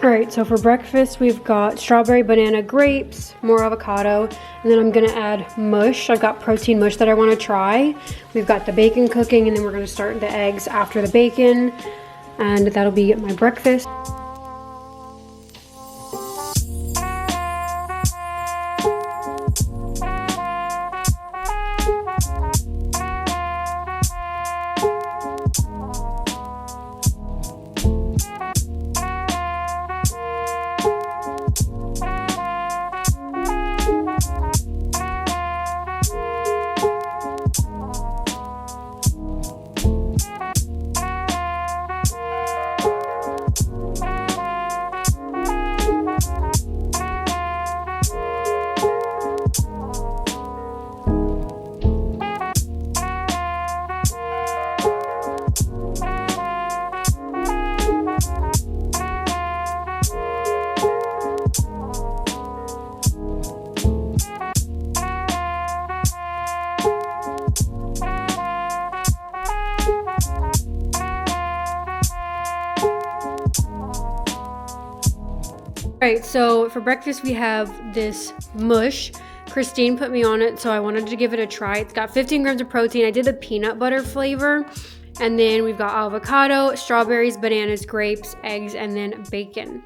All right, so for breakfast, we've got strawberry, banana, grapes, more avocado, and then I'm gonna add mush. I've got protein mush that I wanna try. We've got the bacon cooking, and then we're gonna start the eggs after the bacon, and that'll be my breakfast. Alright, so for breakfast we have this mush. Christine put me on it, so I wanted to give it a try. It's got 15 grams of protein. I did the peanut butter flavor. And then we've got avocado, strawberries, bananas, grapes, eggs, and then bacon.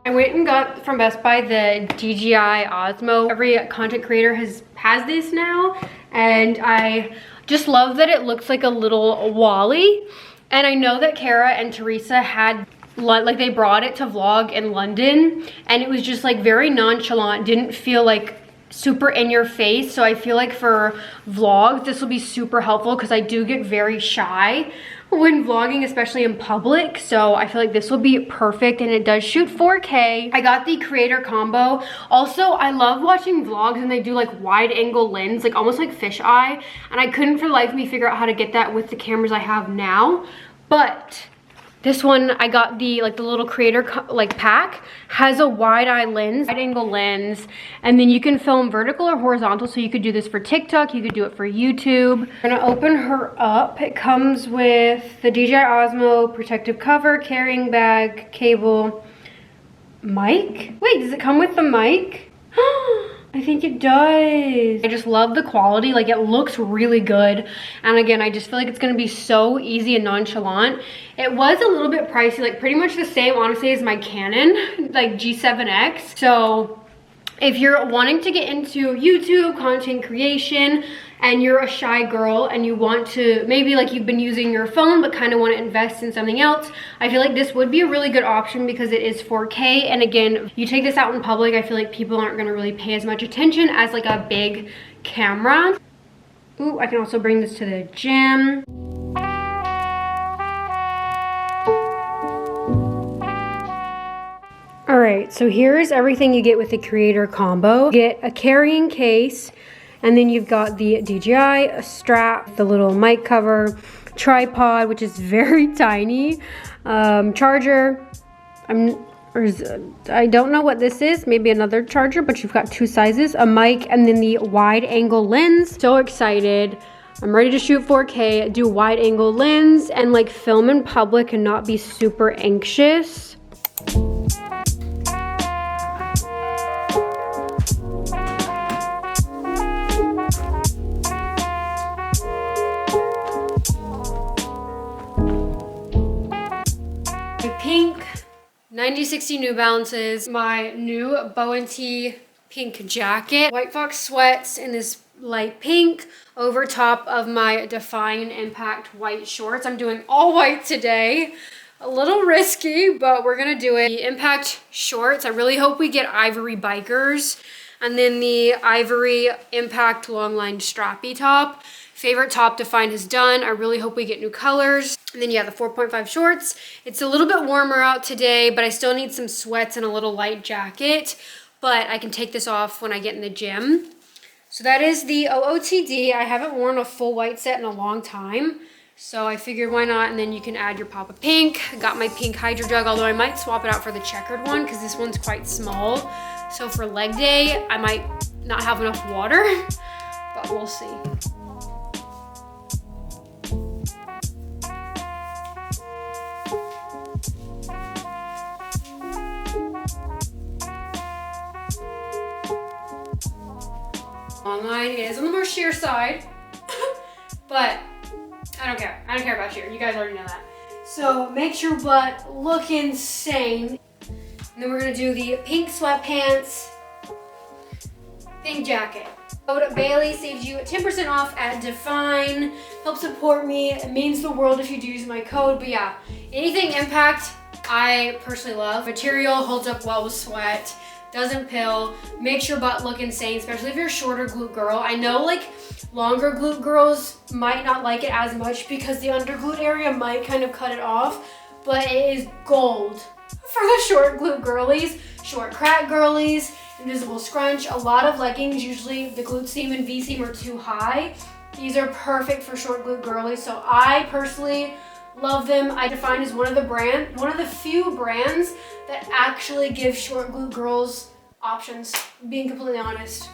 I went and got from Best Buy the DJI Osmo. Every content creator has this now, and I just love that it looks like a little Wally. And I know that Kara and Teresa had, like, they brought it to vlog in London, and it was just like very nonchalant, didn't feel like super in your face. So I feel like for vlogs this will be super helpful, because I do get very shy when vlogging, especially in public. So I feel like this will be perfect, and it does shoot 4K. I got the creator combo. Also, I love watching vlogs and they do like wide angle lens, like almost like fisheye, and I couldn't for the life of me figure out how to get that with the cameras I have now. But this one, I got the little creator pack, has a wide angle lens, and then you can film vertical or horizontal. So you could do this for TikTok, you could do it for YouTube. I'm gonna open her up. It comes with the DJI Osmo protective cover, carrying bag, cable, mic. Wait, does it come with the mic? I think it does. I just love the quality, like it looks really good. And again, I just feel like it's gonna be so easy and nonchalant. It was a little bit pricey, like pretty much the same honestly as my Canon, like G7X. So if you're wanting to get into YouTube content creation and you're a shy girl and you want to, maybe like you've been using your phone but kind of want to invest in something else, I feel like this would be a really good option because it is 4K. And again, you take this out in public, I feel like people aren't going to really pay as much attention as like a big camera. Ooh, I can also bring this to the gym. All right, so here's everything you get with the creator combo. You get a carrying case, and then you've got the DJI strap, the little mic cover, tripod, which is very tiny, charger. I don't know what this is, maybe another charger, but you've got two sizes, a mic, and then the wide angle lens. So excited. I'm ready to shoot 4K, do wide angle lens, and like film in public and not be super anxious. Pink 9060 New Balances, my new Bow & Tee pink jacket, White Fox sweats in this light pink over top of my Define Impact white shorts. I'm doing all white today. A little risky, but we're gonna do it. The Impact shorts, I really hope we get Ivory Bikers. And then the Ivory Impact long line strappy top. Favorite top Define has done. I really hope we get new colors. And then yeah, the 4.5 shorts. It's a little bit warmer out today, but I still need some sweats and a little light jacket. But I can take this off when I get in the gym. So that is the OOTD. I haven't worn a full white set in a long time. So I figured why not, and then you can add your pop of pink. I got my pink Hydro Jug, although I might swap it out for the checkered one because this one's quite small. So for leg day, I might not have enough water, but we'll see. Long line, it is on the more sheer side, but I don't care. I don't care about sheer. You guys already know that. So make your butt look insane. And then we're gonna do the pink sweatpants, pink jacket. Code Bailey saves you 10% off at Define. Help support me. It means the world if you do use my code. But yeah, anything Impact, I personally love. Material holds up well with sweat. Doesn't pill, makes your butt look insane, especially if you're a shorter glute girl. I know like longer glute girls might not like it as much because the under glute area might kind of cut it off, but it is gold for the short glute girlies, short crack girlies, invisible scrunch. A lot of leggings, usually the glute seam and V seam are too high. These are perfect for short glute girlies, so I personally love them. I Define as one of the few brands that actually give short glute girls options, being completely honest.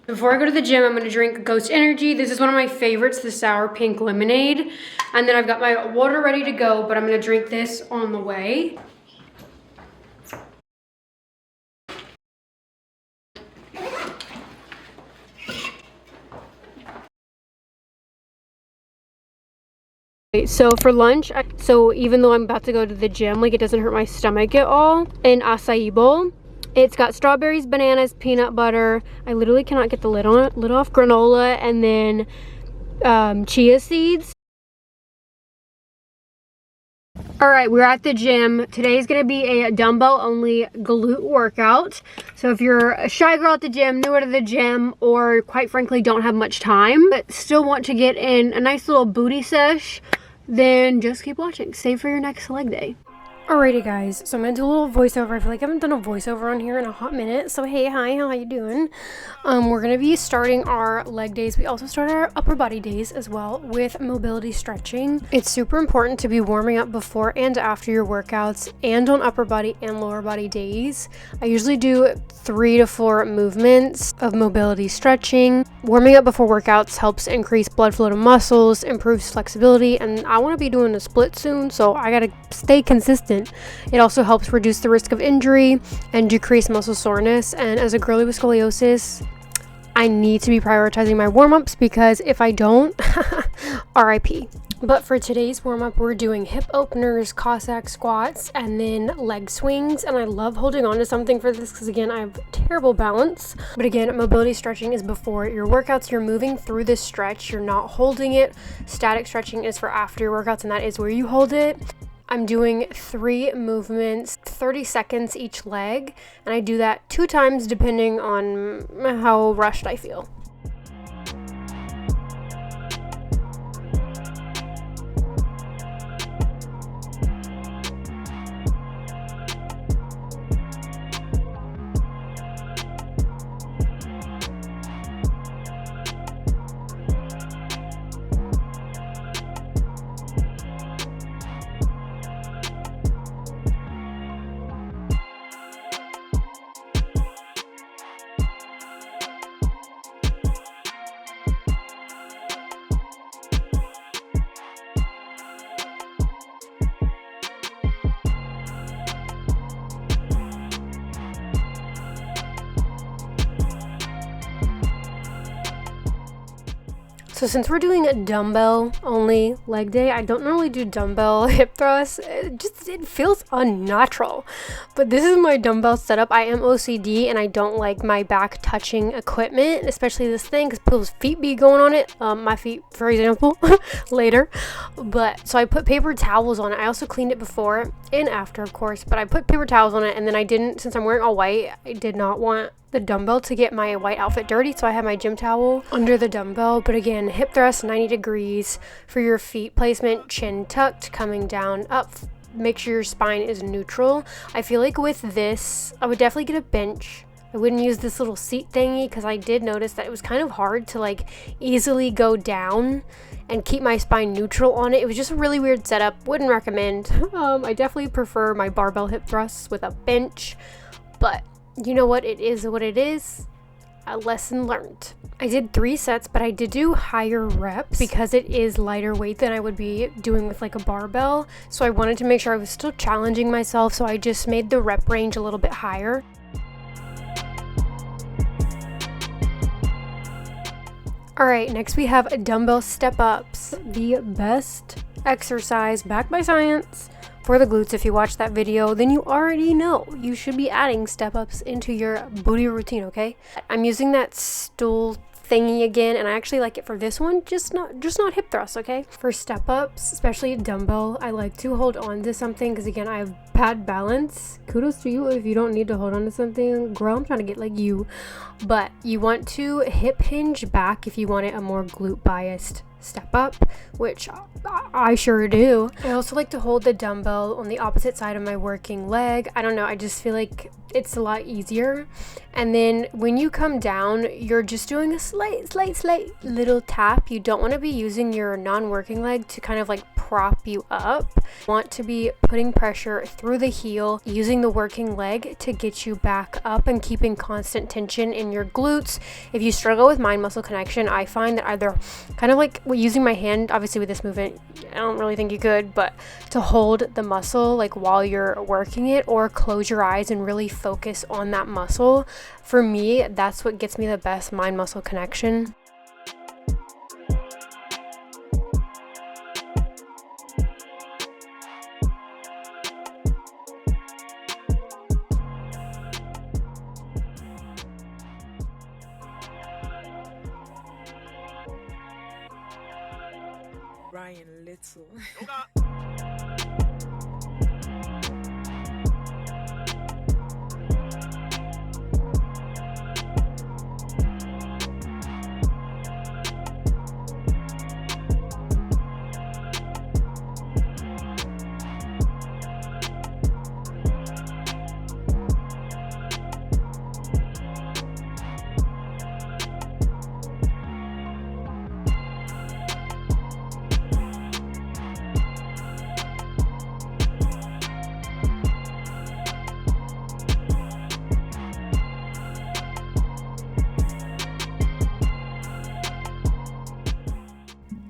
Before I go to the gym, I'm gonna drink Ghost Energy. This is one of my favorites, the sour pink lemonade. And then I've got my water ready to go, but I'm gonna drink this on the way. So for lunch, so even though I'm about to go to the gym, like it doesn't hurt my stomach at all, an acai bowl. It's got strawberries, bananas, peanut butter. I literally cannot get the lid off. Granola, and then chia seeds. All right, we're at the gym. Today's gonna be a dumbbell only glute workout. So if you're a shy girl at the gym, newer to the gym, or quite frankly don't have much time, but still want to get in a nice little booty sesh, then just keep watching. Save for your next leg day. Alrighty guys, so I'm gonna do a little voiceover. I feel like I haven't done a voiceover on here in a hot minute. So hey, hi, how you doing? We're gonna be starting our leg days. We also start our upper body days as well with mobility stretching. It's super important to be warming up before and after your workouts and on upper body and lower body days. I usually do 3 to 4 movements of mobility stretching. Warming up before workouts helps increase blood flow to muscles, improves flexibility, and I wanna be doing a split soon, so I gotta stay consistent. It also helps reduce the risk of injury and decrease muscle soreness. And as a girly with scoliosis, I need to be prioritizing my warm-ups because if I don't, RIP. But for today's warm-up, we're doing hip openers, Cossack squats, and then leg swings. And I love holding on to something for this because again, I have terrible balance. But again, mobility stretching is before your workouts. You're moving through this stretch. You're not holding it. Static stretching is for after your workouts, and that is where you hold it. I'm doing 3 movements, 30 seconds each leg, and I do that 2 times depending on how rushed I feel. So since we're doing a dumbbell only leg day, I don't normally do dumbbell hip thrusts. It feels unnatural. But this is my dumbbell setup. I am OCD and I don't like my back touching equipment, especially this thing, because people's feet be going on it. My feet, for example, later. But so I put paper towels on it. I also cleaned it before and after, of course, but I put paper towels on it, and then I didn't, since I'm wearing all white, I did not want the dumbbell to get my white outfit dirty, so I have my gym towel under the dumbbell. But again, hip thrust 90 degrees for your feet placement, chin tucked, coming down up. Make sure your spine is neutral. I feel like with this, I would definitely get a bench. I wouldn't use this little seat thingy because I did notice that it was kind of hard to like easily go down and keep my spine neutral on it. It was just a really weird setup. Wouldn't recommend. I definitely prefer my barbell hip thrusts with a bench, but you know what? It is what it is. A lesson learned. I did 3 sets, but I did do higher reps because it is lighter weight than I would be doing with like a barbell. So I wanted to make sure I was still challenging myself. So I just made the rep range a little bit higher. All right, next we have dumbbell step ups, the best exercise backed by science for the glutes. If you watched that video, then you already know you should be adding step ups into your booty routine, okay? I'm using that stool thingy again, and I actually like it for this one, just not hip thrusts, okay? For step ups, especially dumbbell, I like to hold on to something because again, I have bad balance. Kudos to you if you don't need to hold on to something. Girl, I'm trying to get like you. But you want to hip hinge back if you want it a more glute biased step up, which I sure do. I also like to hold the dumbbell on the opposite side of my working leg. I don't know, I just feel like it's a lot easier. And then when you come down, you're just doing a slight little tap. You don't want to be using your non-working leg to kind of like prop you up. You want to be putting pressure through the heel, using the working leg to get you back up and keeping constant tension in your glutes. If you struggle with mind muscle connection, I find that either kind of like using my hand, obviously with this movement, I don't really think you could, but to hold the muscle like while you're working it, or close your eyes and really focus on that muscle. For me, that's what gets me the best mind muscle connection. Ryan Little.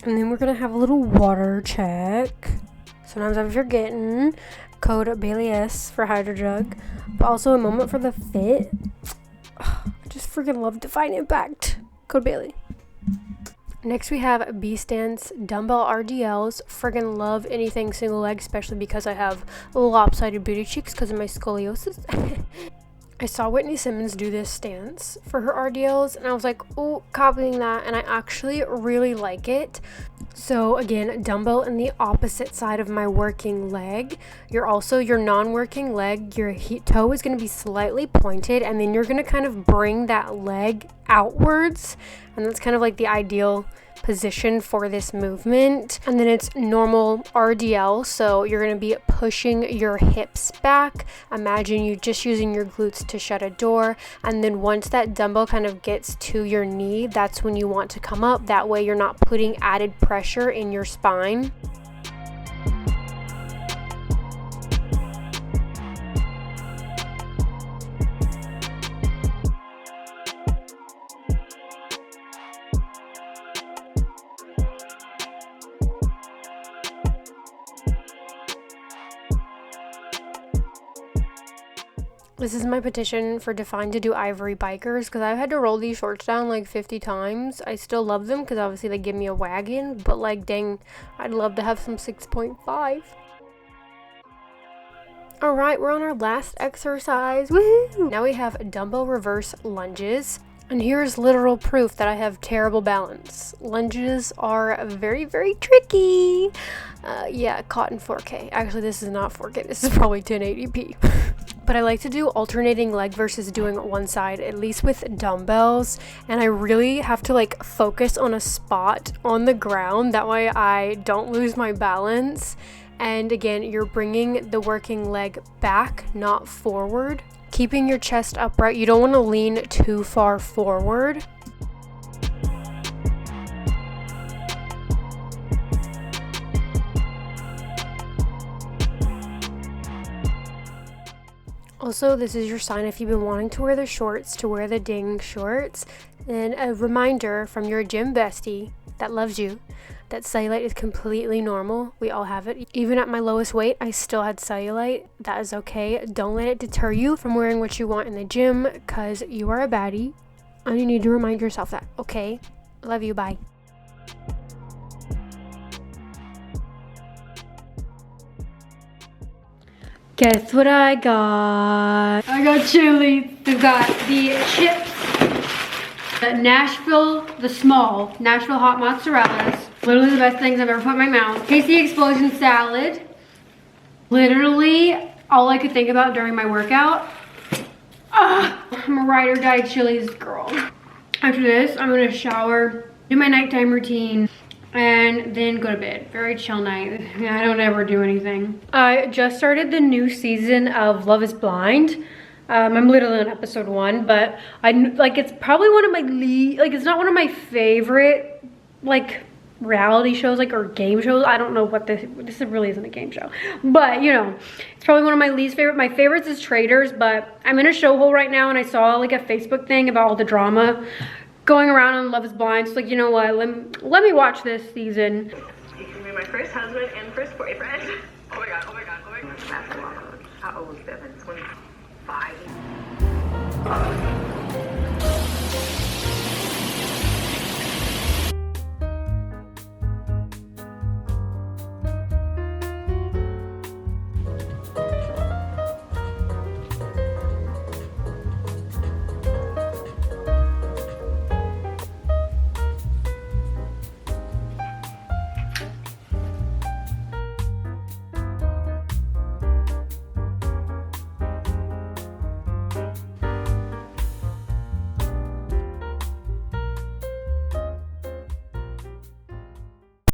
And then we're gonna have a little water check. Sometimes I'm forgetting. Code BaileyS for HydroJug. But also a moment for the fit. I just freaking love Define Impact. Code Bailey. Next we have B-Stance dumbbell RDLs. Friggin' love anything single leg, especially because I have lopsided booty cheeks because of my scoliosis. I saw Whitney Simmons do this stance for her RDLs, and I was like, oh, copying that, and I actually really like it. So again, dumbbell in the opposite side of my working leg. Your non-working leg, your toe is going to be slightly pointed, and then you're going to kind of bring that leg outwards, and that's kind of like the ideal position for this movement. And then it's normal RDL, so you're going to be pushing your hips back. Imagine you just using your glutes to shut a door, and then once that dumbbell kind of gets to your knee, that's when you want to come up. That way you're not putting added pressure in your spine. This is my petition for Define to do Ivory Bikers, because I've had to roll these shorts down like 50 times. I still love them because obviously they give me a wagon, but like dang, I'd love to have some 6.5. Alright, we're on our last exercise. Woohoo! Now we have dumbbell reverse lunges. And here's literal proof that I have terrible balance. Lunges are very, very tricky. Yeah, caught in 4K. Actually, this is not 4K. This is probably 1080p. But I like to do alternating leg versus doing one side, at least with dumbbells. And I really have to like focus on a spot on the ground. That way I don't lose my balance. And again, you're bringing the working leg back, not forward. Keeping your chest upright. You don't want to lean too far forward. Also, this is your sign if you've been wanting to wear the shorts, to wear the ding shorts. And a reminder from your gym bestie that loves you that cellulite is completely normal. We all have it. Even at my lowest weight, I still had cellulite. That is okay. Don't let it deter you from wearing what you want in the gym, because you are a baddie and you need to remind yourself that. Okay? Love you. Bye. Guess what I got? I got chili. We've got the chips, the Nashville, the small Nashville hot mozzarellas. Literally the best things I've ever put in my mouth. Tasty explosion salad. Literally all I could think about during my workout. I'm a ride or die Chili's girl. After this, I'm gonna shower, do my nighttime routine, and then go to bed. Very chill night. I don't ever do anything. I just started the new season of Love is Blind. I'm literally on episode 1, but it's probably one of my it's not one of my favorite reality shows or game shows. I don't know what this really isn't a game show, but you know, it's probably one of my least favorite. My favorites is Traders, but I'm in a show hole right now and I saw a Facebook thing about all the drama going around on Love is Blind. So you know what, let me watch this season. He can be my first husband and first boyfriend. Oh my god, oh my god, oh my god. Basketball coach. How old is Devin? 25.